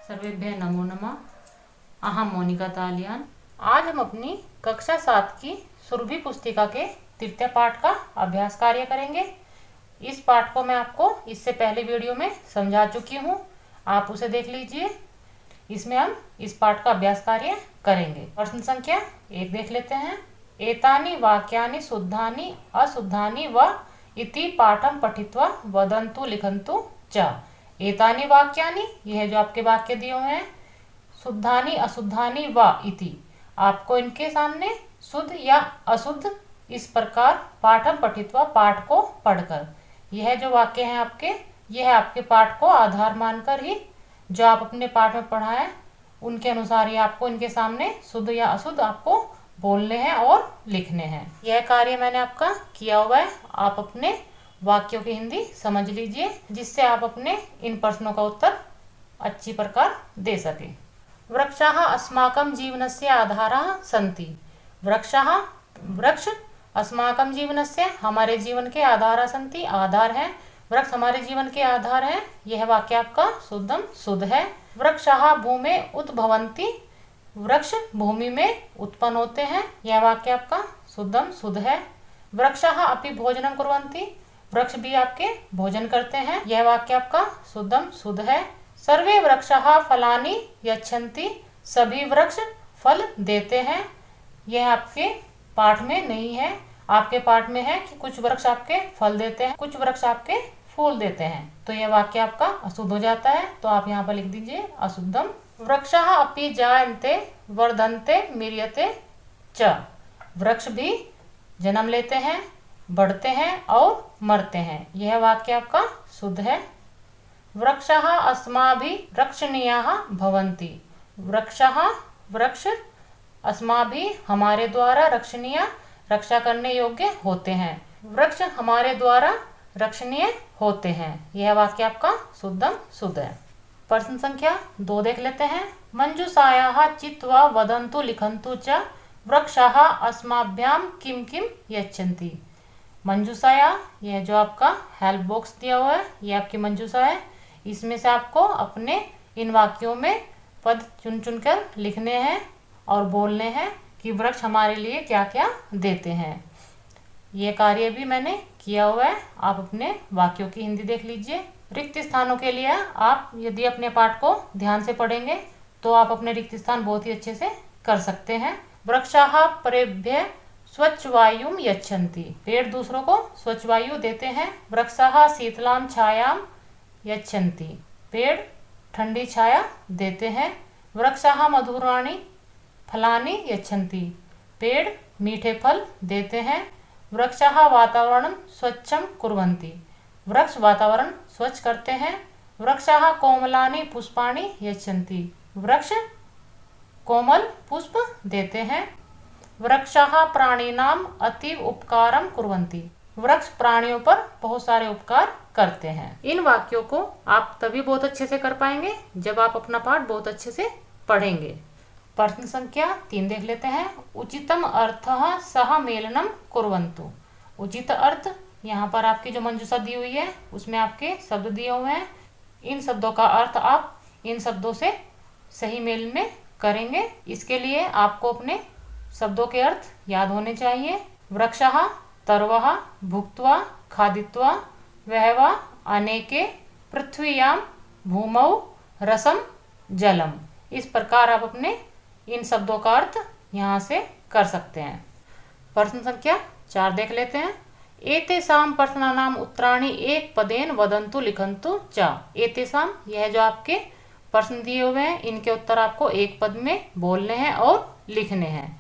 सर्वेभ्यः नमो नमः। अहम मोनिका तालियान। आज हम अपनी कक्षा 7 की सुरभि पुस्तिका के तृतीय पाठ का अभ्यास कार्य करेंगे। इस पाठ को मैं आपको इससे पहले वीडियो में समझा चुकी हूँ, आप उसे देख लीजिए। इसमें हम इस पाठ का अभ्यास कार्य करेंगे। प्रश्न संख्या 1 देख लेते हैं। एतानि वाक्यानि शुद्धानि अशुद्धानि व इति पाठम पठित्वा वदन्तु लिखन्तु च। एतानि वाक्यानि, यह जो आपके वाक्य दिए हुए हैं, शुद्धानि अशुद्धानि व इति, आपको इनके सामने शुद्ध या अशुद्ध इस प्रकार पाठम पठित्वा, पाठ को पढ़कर, यह जो वाक्य हैं आपके, यह आपके पाठ को आधार मानकर ही जो आप अपने पाठ में पढ़ा है उनके अनुसार ही आपको इनके सामने शुद्ध या अशुद्ध आपको बोलने हैं और लिखने हैं। यह कार्य मैंने आपका किया हुआ है, आप अपने वाक्यों की हिंदी समझ लीजिए, जिससे आप अपने इन प्रश्नों का उत्तर अच्छी प्रकार दे सके। वृक्षाः अस्माकं जीवनस्य आधारः सन्ति। वृक्षाः, वृक्ष अस्माकं जीवनस्य, हमारे जीवन के आधारः सन्ति, आधार है। वृक्ष हमारे जीवन के आधार है। यह वाक्य आपका शुद्धम शुद्ध है। वृक्षाः भूमे उद्भवन्ति, वृक्ष भूमि में उत्पन्न होते हैं। यह वाक्य आपका शुद्धम शुद्ध है। वृक्षाः अपि भोजनं कुर्वन्ति, वृक्ष भी आपके भोजन करते हैं। यह वाक्य आपका शुद्धम शुद्ध है। सर्वे वृक्षाः फलानि यच्छन्ति, सभी वृक्ष फल देते हैं। यह आपके पाठ में नहीं है, आपके पाठ में है कि कुछ वृक्ष आपके फल देते हैं, कुछ वृक्ष आपके फूल देते हैं, तो यह वाक्य आपका अशुद्ध हो जाता है। तो आप यहाँ पर लिख दीजिए अशुद्धम। वृक्षाः अपि जायन्ते वर्धन्ते म्रियते च, वृक्ष भी जन्म लेते हैं, बढ़ते हैं और मरते हैं। यह वाक्य आपका शुद्ध है। वृक्षाः अस्माभिः रक्षणीयाः भवन्ति, वृक्षाः वृक्ष अस्माभिः हमारे द्वारा रक्षणीय रक्षा करने योग्य होते हैं, वृक्ष हमारे द्वारा रक्षणीय होते हैं। यह वाक्य आपका शुद्धम शुद्ध है। प्रश्न संख्या 2 देख लेते हैं। मंजूषायाः चित्वा वदन्तु लिखन्तु च, वृक्षाः अस्माभ्यां किम किम यच्छन्ति। मंजूषाया, यह जो आपका हेल्प बॉक्स दिया हुआ है, यह आपकी मंजूषा है। इसमें से आपको अपने इन वाक्यों में पद चुन चुन कर लिखने हैं और बोलने हैं कि वृक्ष हमारे लिए क्या क्या देते हैं। ये कार्य भी मैंने किया हुआ है, आप अपने वाक्यों की हिंदी देख लीजिए। रिक्त स्थानों के लिए आप यदि अपने पाठ को ध्यान से पढ़ेंगे तो आप अपने रिक्त स्थान बहुत ही अच्छे से कर सकते हैं। वृक्षाः परेभ्यः स्वच्छ वायुं यच्छन्ति, पेड़ दूसरों को स्वच्छ वायु देते हैं। वृक्षाः शीतलां छायां यच्छन्ति, पेड़ ठंडी छाया देते हैं। वृक्षाः मधुराणि फलानि यच्छन्ति, पेड़ मीठे फल देते हैं। वृक्षाः वातावरणं स्वच्छं कुर्वन्ति, वृक्ष वातावरण स्वच्छ करते हैं। वृक्षाः कोमलानि पुष्पाणि यच्छन्ति, वृक्ष कोमल पुष्प देते हैं। वृक्षाः प्राणिनां अतीव उपकारं कुर्वन्ति, वृक्ष प्राणियों पर बहुत सारे उपकार करते हैं। इन वाक्यों को आप तभी बहुत अच्छे से कर पाएंगे जब आप अपना पाठ बहुत अच्छे से पढ़ेंगे। प्रश्न संख्या 3 देख लेते हैं। उचितम अर्थः सह मेलनम कुर्वन्तु। उचित अर्थ, यहाँ पर आपकी जो मंजूषा दी हुई है उसमें आपके शब्द दिए हुए हैं। इन शब्दों का अर्थ आप इन शब्दों से सही मेल में करेंगे। इसके लिए आपको अपने शब्दों के अर्थ याद होने चाहिए। वृक्षाः तर्वः भुक्त्वा खादित्वा वहवा अनेके पृथ्व्यां भूमौ रसम जलम। इस प्रकार आप अपने इन शब्दों का अर्थ यहाँ से कर सकते हैं। प्रश्न संख्या 4 देख लेते हैं। एतेषां प्रश्नानां उत्तराणि एक पदेन वदन्तु लिखन्तु च। एतेषां, यह जो आपके प्रश्न दिए हुए हैं इनके उत्तर आपको एक पद में बोलने हैं और लिखने हैं।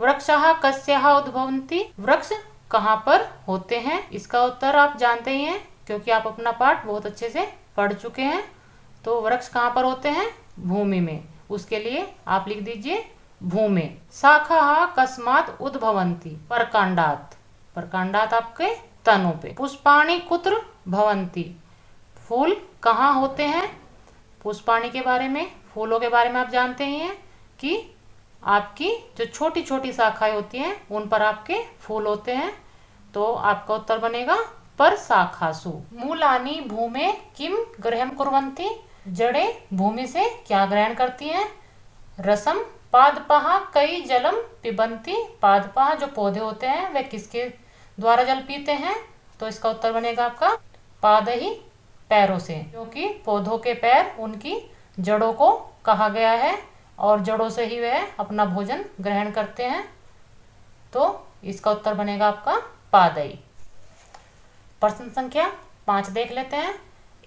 वृक्षाः कस्याः उद्भवन्ति, वृक्ष कहाँ पर होते हैं। इसका उत्तर आप जानते ही हैं क्योंकि आप अपना पाठ बहुत अच्छे से पढ़ चुके हैं। तो वृक्ष कहाँ पर होते हैं, भूमि में, उसके लिए आप लिख दीजिए भूमि। शाखाः कस्मात् उद्भवन्ति, परकांडात्, परकांडात् आपके तनों पे। पुष्पाणि कुत्र भवन्ति, फूल कहाँ होते हैं। पुष्पाणि के बारे में, फूलों के बारे में आप जानते ही हैं कि आपकी जो छोटी छोटी शाखाएं होती हैं उन पर आपके फूल होते हैं। तो आपका उत्तर बनेगा पर शाखासु। मूलानि भूमे किम गृहं कुर्वन्ति, जड़ें भूमि से क्या ग्रहण करती हैं? रसम पादपः कई जलम पिबंती। पादपः जो पौधे होते हैं वे किसके द्वारा जल पीते हैं? तो इसका उत्तर बनेगा आपका पाद ही, पैरों से, क्योंकि पौधों के पैर उनकी जड़ों को कहा गया है और जड़ों से ही वह अपना भोजन ग्रहण करते हैं। तो इसका उत्तर बनेगा आपका पादई। प्रश्न संख्या 5 देख लेते हैं।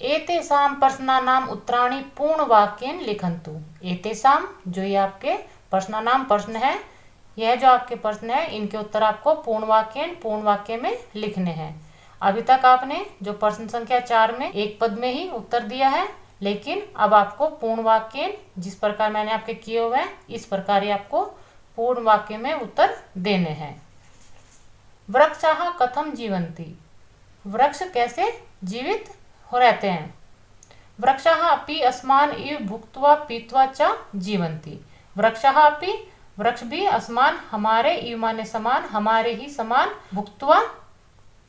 एतेषां प्रश्नानाम उत्तराणि पूर्ण वाक्येन लिखन्तु। एतेषां जो ये आपके प्रश्नानाम प्रश्न है, यह जो आपके प्रश्न है इनके उत्तर आपको पूर्ण वाक्य में लिखने हैं। अभी तक आपने जो प्रश्न संख्या 4 में एक पद में ही उत्तर दिया है, लेकिन अब आपको पूर्ण वाक्य जिस प्रकार मैंने आपके किए हुए हैं इस प्रकार ही आपको पूर्ण वाक्य में उत्तर देने हैं। वृक्षाः कथम जीवन्ति। वृक्ष कैसे जीवित हो रहते हैं? वृक्षाः अपि अस्मान् इव भुक्त्वा पीत्वा च जीवन्ति। वृक्षाः अपि वृक्ष भी अस्मान् हमारे, इव माने समान, हमारे ही समान, भुक्त्वा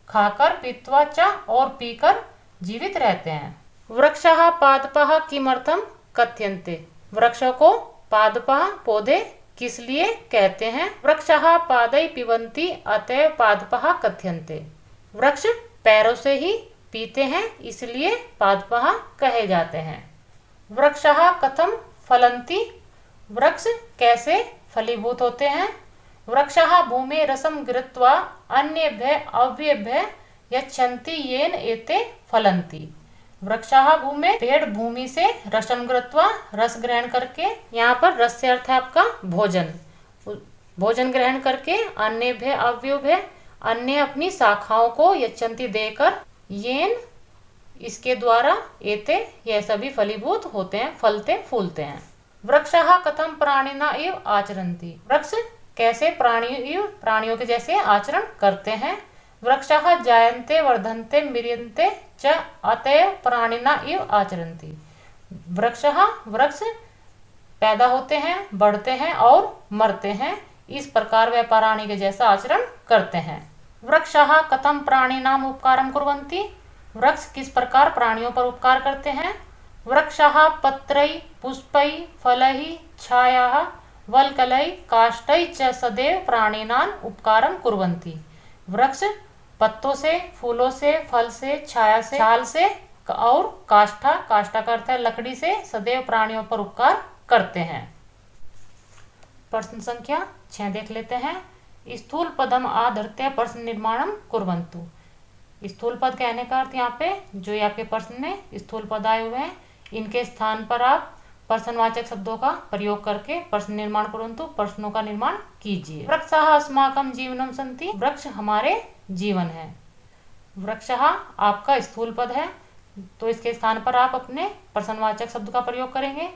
खाकर, पीत्वा च और पीकर जीवित रहते हैं। वृक्षाः पादपः किमर्थम कथ्यन्ते। वृक्षों को पादपः पौधे किस लिए कहते हैं? वृक्षाः पादै पिबन्ति अतएव पादपः कथ्यन्ते। वृक्ष पैरों से ही पीते हैं इसलिए पादपः कहे जाते हैं। वृक्षाः कथम फलन्ति। वृक्ष कैसे फलीभूत होते हैं? वृक्षाः भूमि रसम गृहीत्वा अन्येभ्यः अव्ययेभ्यः यच्छन्ति येन एते फलन्ति। वृक्षाः भूमि, पेड़ भूमि से रसम गृहीत्वा रस ग्रहण करके, यहाँ पर रस से अर्थ है आपका भोजन, भोजन ग्रहण करके, अन्येभ्यः अव्ययेभ्यः अन्य अपनी शाखाओं को यच्छन्ति देकर, येन इसके द्वारा, एते यह सभी फलीभूत होते हैं, फलते फूलते हैं। वृक्षाः कथम प्राणिना इव आचरन्ति। वृक्ष कैसे प्राणियों के जैसे आचरण करते हैं? वृक्षाः जायन्ते वर्धन्ते म्रियन्ते च अतएव प्राणिना इव आचरन्ति। वृक्ष पैदा होते हैं, बढ़ते हैं और मरते हैं, इस प्रकार वे प्राणी के जैसा आचरण करते हैं। वृक्षाः कथम प्राणिनाम उपकारम कुर्वन्ति। वृक्ष किस प्रकार प्राणियों पर उपकार करते हैं? वृक्षाः पत्रैः पुष्पैः फलैः छायाः वल्कलैः काष्ठैः च सदैव प्राणिनां उपकारं कुर्वन्ति। वृक्ष पत्तों से, फूलों से, फल से, छाया से, छाल से और काष्ठा का अर्थ है लकड़ी से सदैव प्राणियों पर उपकार करते हैं। प्रश्न संख्या 6 देख लेते हैं। स्थूल पदम आधृत्य प्रश्न निर्माणम कुर्वन्तु। स्थूल पद कहने का अर्थ यहाँ पे जो ये आपके प्रश्न में स्थूल पद आए हुए हैं इनके स्थान पर आप प्रश्नवाचक शब्दों का प्रयोग करके प्रश्न निर्माण कुर्वन्तु, प्रश्नों का निर्माण कीजिए। वृक्षाः अस्माकं जीवनम सन्ति। वृक्ष हमारे जीवन है। वृक्षाः आपका स्थूल पद है तो इसके स्थान पर आप अपने प्रश्नवाचक शब्द का प्रयोग करेंगे।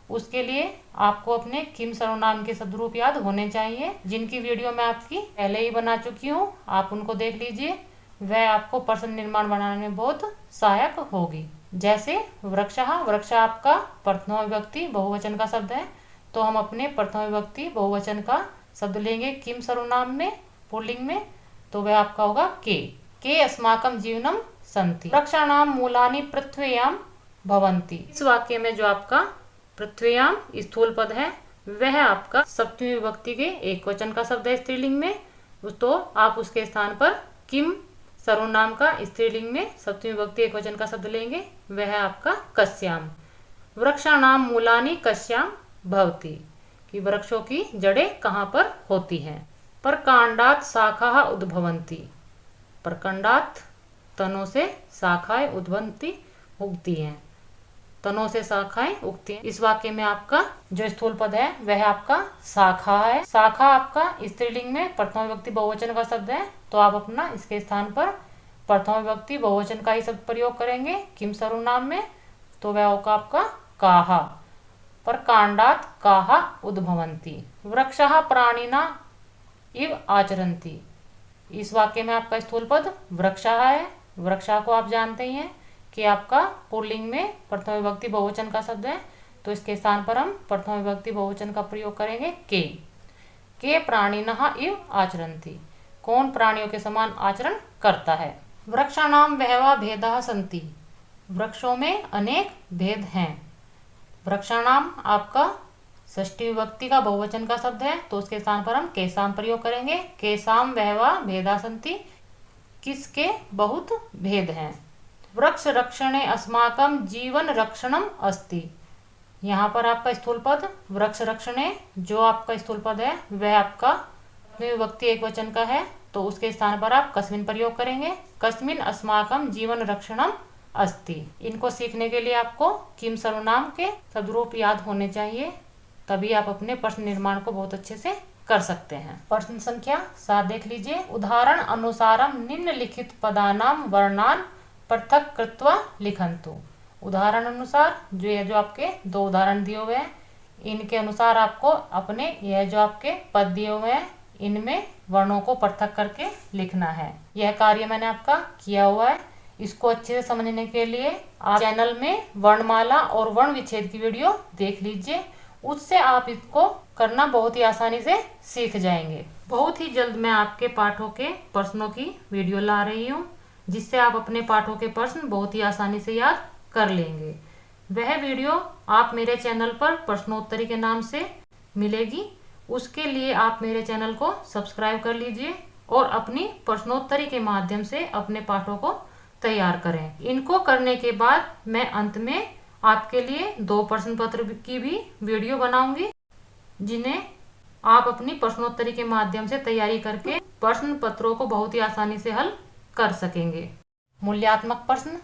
उसके लिए आपको अपने किम सर्वनाम के शब्दरूप याद होने चाहिए, जिनकी वीडियो मैं आपकी पहले ही बना चुकी हूँ, आप उनको देख लीजिए, वह आपको प्रश्न निर्माण बनाने में बहुत सहायक होगी। जैसे वृक्षाः, वृक्ष आपका प्रथम विभक्ति बहुवचन का शब्द है, तो हम अपने प्रथम विभक्ति बहुवचन का शब्द लेंगे किम सर्वनाम में, पुल्लिंग में, तो वह आपका होगा के अस्माकं जीवनम सन्ति। वृक्षाणाम मूलानि पृथ्व्याम भवन्ति। इस वाक्य में जो आपका पृथ्व्याम स्थूल पद है वह आपका सप्तमी विभक्ति के एक वचन का शब्द है स्त्रीलिंग में, तो आप उसके स्थान पर किम सर्वनाम का स्त्रीलिंग में सप्तमी विभक्ति एक वचन का शब्द लेंगे, वह है आपका कस्याम। वृक्षाणाम मूलानि कस्याम भवति, कि वृक्षों की जड़ें कहाँ पर होती हैं। परकांडात शाखाः उद्भवन्ति। परकांडात तनों से शाखाएं उद्भवन्ति उगती हैं, तनों से शाखाएं उगती हैं। इस वाक्य में आपका जो स्थूल पद है वह आपका शाखा है। शाखा आपका स्त्रीलिंग में प्रथम विभक्ति बहुवचन का शब्द है, तो आप अपना इसके स्थान पर प्रथम विभक्ति बहुवचन का ही शब्द प्रयोग करेंगे किम सर्वनाम में, तो वह होगा आपका काहा। पर कांडात काहा उद्भवन्ति। वृक्षाः प्राणिना इव आचरन्ति। इस वाक्य में आपका स्थूल पद वृक्षाः है। वृक्षा को आप जानते ही हैं कि आपका पुल्लिंग में प्रथम विभक्ति बहुवचन का शब्द है, तो इसके स्थान पर हम प्रथम विभक्ति बहुवचन का प्रयोग करेंगे के प्राणिनः इव आचरन्ति। कौन प्राणियों के समान आचरण करता है। वृक्षाणाम बहवः भेदाः सन्ति। वृक्षों में अनेक भेद हैं। वृक्षाणाम आपका षष्ठी विभक्ति का बहुवचन का शब्द है, तो उसके स्थान पर हम केशाम प्रयोग करेंगे। केशाम बहवा भेदा सन्ति, किसके बहुत भेद हैं। वृक्ष रक्षणे अस्माकं जीवन रक्षणम अस्ति। यहाँ पर आपका स्थूल पद वृक्ष रक्षणे, जो आपका स्थूल पद है वह आपका विभक्ति एक वचन का है, तो उसके स्थान पर आप कस्मिन प्रयोग करेंगे। कस्मिन अस्माकं जीवन रक्षणम अस्ति। इनको सीखने के लिए आपको किम सर्वनाम के शब्दरूप याद होने चाहिए, तभी आप अपने प्रश्न निर्माण को बहुत अच्छे से कर सकते हैं। प्रश्न संख्या 7 देख लीजिए। उदाहरण अनुसारम निम्नलिखित पदानाम वर्णान पृथक कृत्वा लिखन्तु। उदाहरण अनुसार जो आपके 2 उदाहरण दिए हुए हैं, इनके अनुसार आपको अपने यह जो आपके पद दिए हुए हैं इनमें वर्णों को पृथक करके लिखना है। यह कार्य मैंने आपका किया हुआ है। इसको अच्छे से समझने के लिए आप चैनल में वर्णमाला और वर्ण विच्छेद की वीडियो देख लीजिए, उससे आप इसको करना बहुत ही आसानी से सीख जाएंगे। बहुत ही जल्द मैं आपके पाठों के प्रश्नों की वीडियो ला रही हूँ, जिससे आप अपने पाठों के प्रश्न बहुत ही आसानी से याद कर लेंगे। वह वीडियो आप मेरे चैनल पर प्रश्नोत्तरी के नाम से मिलेगी। उसके लिए आप मेरे चैनल को सब्सक्राइब कर लीजिए और अपनी प्रश्नोत्तरी के माध्यम से अपने पाठों को तैयार करें। इनको करने के बाद मैं अंत में आपके लिए 2 प्रश्न पत्र की भी वीडियो बनाऊंगी, जिन्हें आप अपनी प्रश्नोत्तरी के माध्यम से तैयारी करके प्रश्न पत्रों को बहुत ही आसानी से हल कर सकेंगे। मूल्यात्मक प्रश्न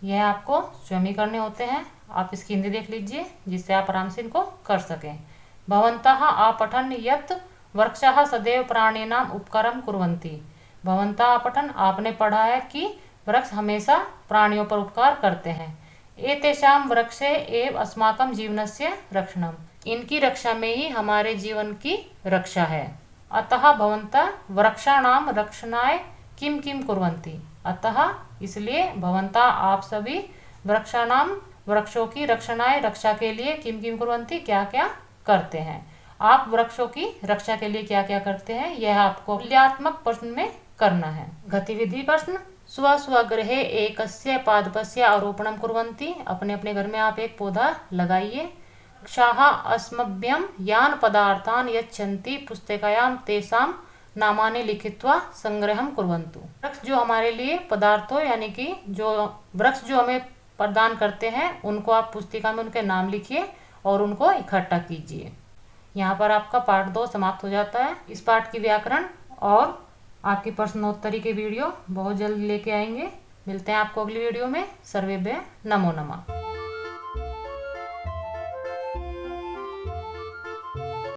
यह आपको स्वयं ही करने होते हैं। आप इसकी हिंदी देख लीजिए, जिससे आप आराम से इनको कर सकें। भवन्तः आपठन् यत् वृक्षाः सदैव प्राणिनां उपकारं कुर्वन्ति। भवन्तः आपठन्, आपने पढ़ा है कि वृक्ष हमेशा प्राणियों पर उपकार करते हैं। एतेषां वृक्षे एव अस्माकं जीवनस्य रक्षणम्, इनकी रक्षा में ही हमारे जीवन की रक्षा है। अतः भवन्तः वृक्षाणां रक्षणाय किम किम कुर्वन्ति। अतः इसलिए भवन्तः आप सभी वृक्षाणां वृक्षों की रक्षणाय रक्षा के लिए किम किम कुर्वन्ति क्या क्या करते हैं। आप वृक्षों की रक्षा के लिए क्या क्या करते हैं, यह आपको मूल्यात्मक प्रश्न में करना है। गतिविधि प्रश्न। स्व स्वगृहे एकस्य पादपस्य आरोपणं कुर्वन्ति। अपने अपने घर में आप एक पौधा लगाइए। वृक्षाः अस्मभ्यं यान् पदार्थान् यच्छन्ति पुस्तिकायां तेषां नामानि लिखित्वा संग्रहं कुर्वन्तु। वृक्ष जो हमारे लिए पदार्थों यानी कि जो वृक्ष जो हमें प्रदान करते हैं उनको आप पुस्तिका में उनके नाम लिखिए और उनको इकट्ठा कीजिए। यहाँ पर आपका पाठ 2 समाप्त हो जाता है। इस पाठ की व्याकरण और आपकी प्रश्नोत्तरी के वीडियो बहुत जल्द लेके आएंगे। मिलते हैं आपको अगली वीडियो में। सर्वेभ्यः नमो नमः।